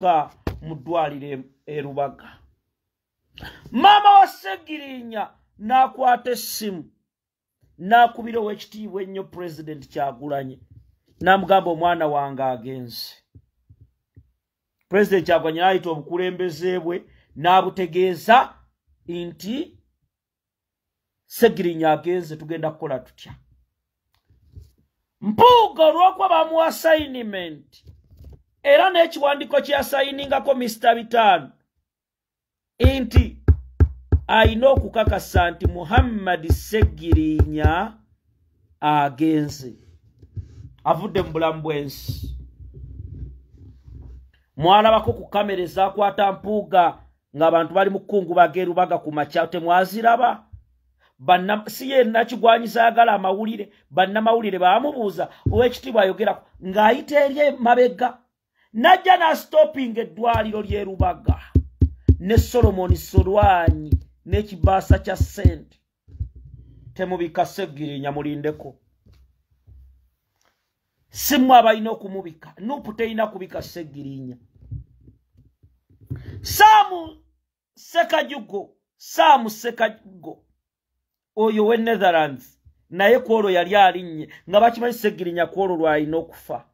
ka mudwalire erubaga. Mama wa Segirinya nakwata essimu nakubira ow'ekitiibwa ennyo President Kyagulanyi namugamba omwana wange agenze. President Kyagulanyi ayita obukulembeze bwe n'abutegeeza nti Segirinya agenze tugenda kukola tutya. Mpuuga olw'okuba bamuwa assignment era n'ekiwandiiko kye yasayiningako Mr. Bitano nti ayina okukakasa nti Muhammad Segirinya agenze avudde mu bulamu bw'ensi. Mwalabako ku kamera ezaakwata Mpuuga ng'abantu bali mu kkungubaga erubaga ku makya temwaziraba? Si yenna Kigwanyiza ayagala amawulire, bannamawulire baamubuuza ow'ekitiibwa ayogerako ng'ayita eri mabega najja n'astopinga eddwaliro ly'erubaga ne Solomon Solwanyi n'ekibaasa kya ssente. Temubika Segirinya mulindeko. Simu abalina okumubika. Nupu terina kubika Segirinya. Samu Sekajugo oyo we Netherlands naye kwolwo yali alinnye nga bakimanyi Segirinya kwolwo lwalina okufa.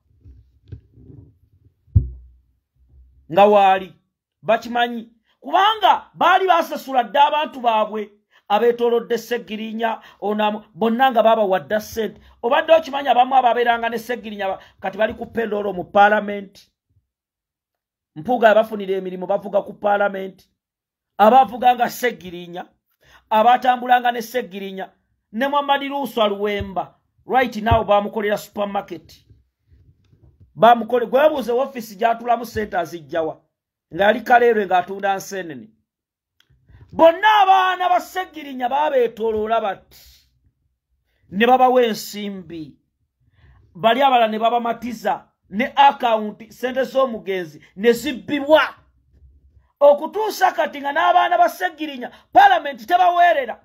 Nga waali bakimanyi kubanga baali basasula dda abantu baabwe abeetoolodde Segirinya bonna nga baba wadda ssente. Obadde okimanyi abamu ababeeranga ne Segirinya kati bali ku payroll mu Parliament. Mpuuga abafunira emirimu bavuga ku Parliament. Abavuganga Segirinya abatambulanga ne Segirinya ne Muhammad Luswa Luwemba right now bamukolera supermarket. Bamukole gwebuuze office gyatulamu ssente azijjawa ng'ali Kaleerwe ng'atunda nseenene. Bonna abaana ba Segirinya babeetooloola bati ne babawa ensimbi. Bali abalala ne babamatiza ne account ssente z'omugenzi ne zibbibwa okutuusa kati nga n'abaana ba Segirinya Parliament tebaweerera.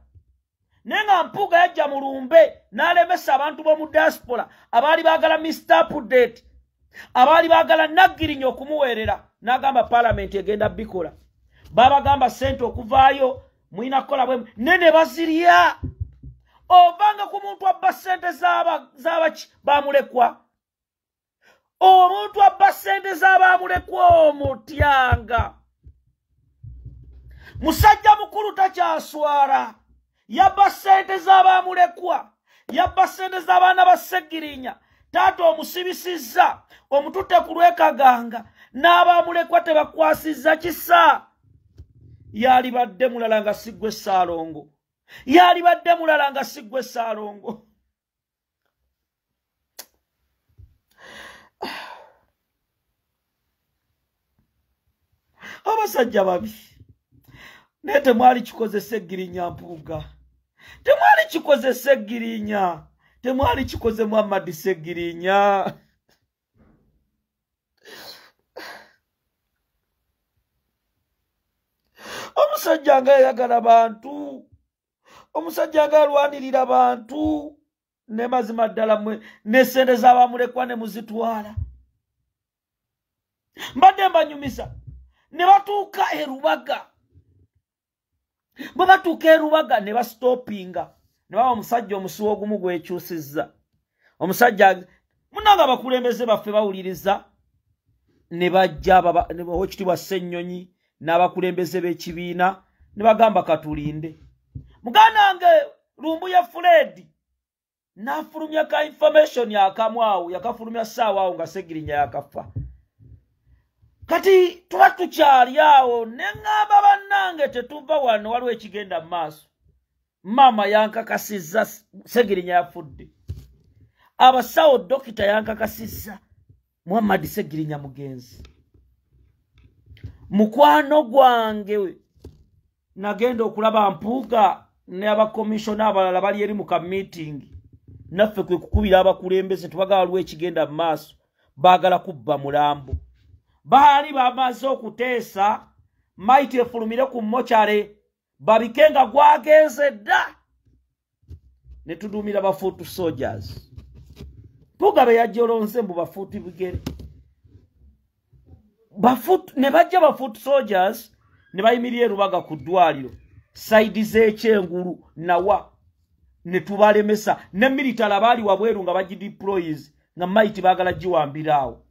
Naye nga Mpuuga yajja mu lumbe n'alemesa abantu b'omu diaspora abaali baagala Mr. Update abaali baagala Naggirinya okumuweerera n'agamba Parliament egenda bikola. Babagamba ssente okuvaayo mulina kukola bwe nene bazirya. Obanga ku muntu abba ssente z'abaki bamulekwa. Omuntu abba ssente z'abamulekwa omutyanga. Musajja mukulu takyaswala. Yabba ssente z'abamulekwa. Yabba ssente z'abaana ba Segirinya. Taata omusibisizza omututte ku lwekaganga n'abamulekwa tebakwasizza kisa. Yalibadde mulala nga siggwe Ssaalongo. Yalibadde mulala nga siggwe Ssaalongo. Abasajja babi. Naye temwali kikoze Segirinya Mpuuga. Temwali kikoze Segirinya. Temwali kikoze Muhammad Segirinya. Omusajja nga yayagala bantu. Omusajja nga alwanirira bantu. Ne mazima ddala mwe ne ssente z'abamulekwa ne muzitwala. Mbadde mbanyumisa. Ne batuuka erubaga. Bwe batuuka erubaga ne bastopinga. Ne baba omusajja omusiwo ogumu gwekyusizza. Omusajja munanga abakulembeze baffe bawuliriza ne bajja Oweekitiibwa Ssennyonyi n'abakulembeze b'ekibiina ne bagamba katulinde. Muganda wange Lumbuye Fred n'afulumya ka information akamu awo yakafulumya ssaawa awo nga Segirinya yakafa. Kati tuba tukyali awo ne ngamba bannange tetuva wano waliwo ekigenda mu maaso. Mama yankakasizza Segirinya yafudde. Abasawo dokita yankakasizza Muhammad Segirinya mugenzi. Mukwano gwange nagenda okulaba Mpuuga ne abakomishona abalala bali eri mu ka meeting. Naffe kwe kukubira abakulembeze tubagala waliwo ekigenda mu maaso. Baagala kubba mulambo. Baali bamaze okuteesa maiti efulumire ku mochare babikenga gwagenze dda ne tudumira bafuutu soldiers. Mpuuga be yajja olonze mbu bafuuti bigere. ne bajja ba foot soldiers ne bayimirira Rubaga ku ddwaliro side z'ekyengulu nawa ne tubalemesa ne military abali wabweru nga bagideploys nga mighty bagala giwambiraawo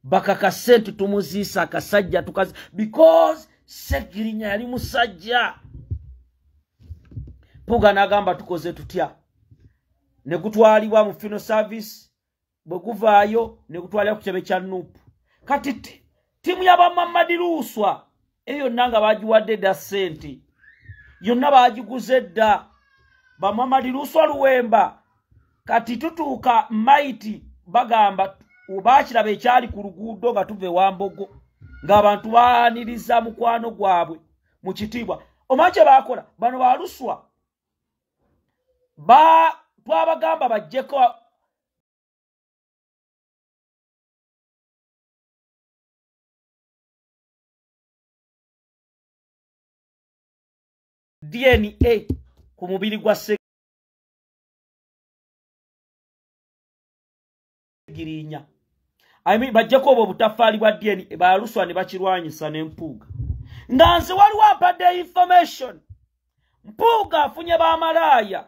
bakaka sente tumuziisa akasajja tukazi because Seggirinya yali musajja Mpuuga n'agamba tukoze tutya ne gutwalibwa mu funeral service bwe guvaayo ne gutwalibwa ku kitebe kya Nuupu kati timu y'Abamamadi Luswa eyo nanga bagiwadde dda ssente yonna bagiguze dda Bamamadi Luswa Luwemba kati tutuuka mighty bagamba baakiraba ekyali ku luguudo nga tuve Wambogo ng'abantu baaniriza mukwano gwabwe mu kitiibwa omanyi kye baakola bano ba Luswa twabagamba bajjeko DNA ku mubiri gwa Seggirinya bajjeko obwo butafaali bwa DNA ba Luswa ne bakirwanyisa n'Empuuga nga nze waliwo ampadde information Mpuuga afunye bamalaaya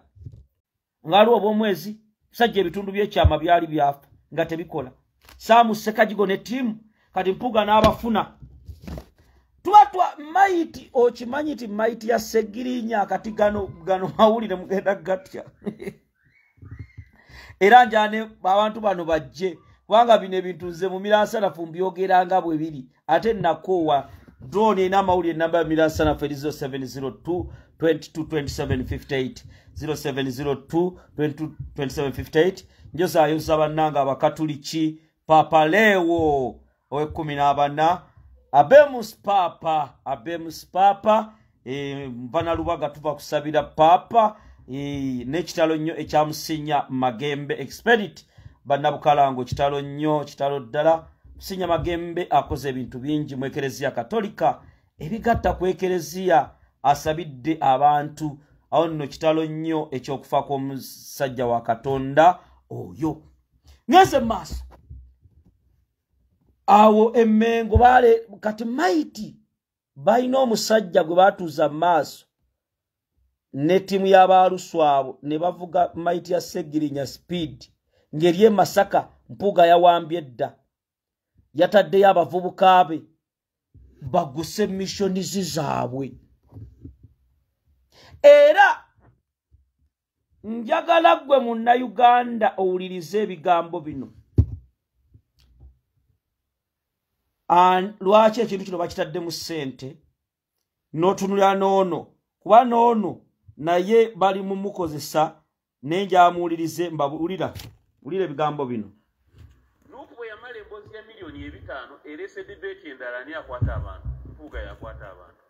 ngaliwo obw'omwezi sajja ebitundu by'ekyama byali byafa nga tebikola Saamu Ssekagigo ne ttiimu kati Mpuuga n'abafuna twatwa mighty okimanyi ti mighty ya Seggirinya kati gano mawulire mugenda gatya era njane abantu bano bajje kubanga bino ebintu nze mu Miransanafu mbyogeranga bwe biri ate nakoowa drone ina mawulire namba ya Miransanafu 0702 222758 0702 222758 njozayo zabannanga abakatuliki Papa Lewo owe14 Abemus Papa mpana Lubaga tuva kusabira Papa n'ekitalo nnyo ekyamusinya Magembe Expedit bannabukalango kitalo nnyo kitalo ddala Musinya Magembe akoze ebintu bingi mu Ekereziya Katolika ebigatta ku Ekereziya asabidde abantu awo nno kitalo nnyo ekyokufa kw'omusajja wa Katonda oyo ngeze maaso awo Emmengo bale kati mighty balina omusajja gwe batuuza maaso ne timu y'Abaluswa abo ne bavuga mighty ya Seggirinya speed ngeri Masaka Mpuuga yawambye dda yataddeyo abavubuka be baguse missionizi zaabwe era njagala gwe Munnayuganda owulirize ebigambo bino lwaki ekintu kino bakitaddemu ssente n'otunulira n'ono kuba n'ono naye bali mu mukozesa nenjamuwulirize mbawulira ebigambo bino Nuupu bwe yamala emboozi ya $5 million ereese debate endala ani akwata abantu Mpuuga yakwata abantu